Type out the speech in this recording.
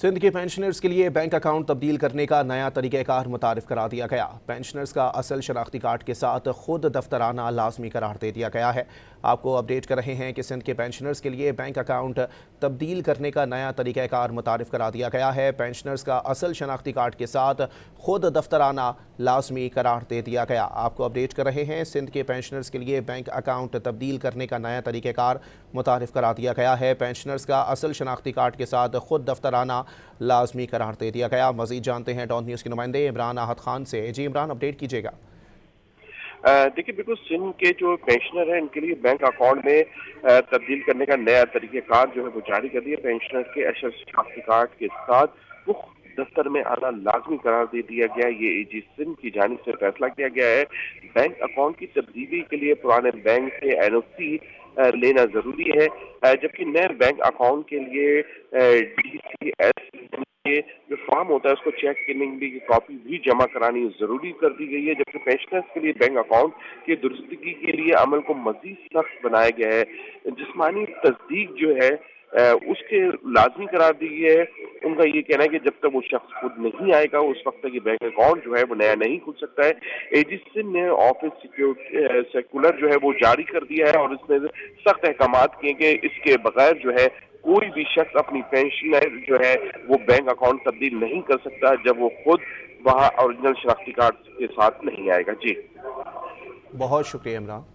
सिंध के पेंशनर्स के लिए बैंक अकाउंट तब्दील करने का नया तरीक़ाकार मुतारिफ करा दिया गया। पेंशनर्स का असल शनाख्ती कार्ड के साथ खुद दफ्तराना लाजमी करार दे दिया गया है। आपको अपडेट कर रहे हैं कि सिंध के पेंशनर्स के लिए बैंक अकाउंट तब्दील करने का नया तरीक़ाकार मुतारिफ करा दिया गया है। पेंशनर्स का असल शनाख्ती कार्ड के साथ खुद दफ्तराना लाजमी करार दे दिया गया। आपको अपडेट कर रहे हैं, सिंध के पेंशनर्स के लिए बैंक अकाउंट तब्दील करने का नया तरीक़ाकार मुतारिफ करा दिया गया है। पेंशनर्स का असल शनाख्ती कार्ड के साथ खुद दफ्तराना लाजमी करार दे दिया गया। मजीद जानते हैं डॉन न्यूज़ के नुमाइंदे इमरान आहत खान से। जी इमरान, अपडेट कीजिएगा। देखिए, बिल्कुल सिंध के जो पेंशनर हैं इनके लिए बैंक अकाउंट में तब्दील करने का नया तरीक़ेकार जो है वो जारी कर दिया। पेंशनर के असल शनाख्ती कार्ड के साथ वो दफ्तर में आना लाजमी करार दे दिया गया। ये एजी सिंध की जानिब से फैसला किया गया है। बैंक अकाउंट की तब्दीली के लिए पुराने बैंक से एनओसी लेना जरूरी है, जबकि नए बैंक अकाउंट के लिए डीसीएस जो फॉर्म होता है उसको चेक करने की कॉपी भी जमा करानी जरूरी कर दी गई है। जबकि पेंशनर्स के लिए बैंक अकाउंट की दुरुस्तगी के लिए अमल को मजीद सख्त बनाया गया है। जिस्मानी तस्दीक जो है उसके लाजमी करार दी गई है। उनका ये कहना है कि जब तक वो शख्स खुद नहीं आएगा उस वक्त तक ये बैंक अकाउंट जो है वो नया नहीं खुल सकता है। एजी सिंध ने ऑफिस सर्कुलर जो है वो जारी कर दिया है और इसमें सख्त अहकामात किए कि इसके बगैर जो है कोई भी शख्स अपनी पेंशन जो है वो बैंक अकाउंट तब्दील नहीं कर सकता जब वो खुद वहाँ ओरिजिनल शनाख्ती कार्ड के साथ नहीं आएगा। जी बहुत शुक्रिया इमरान।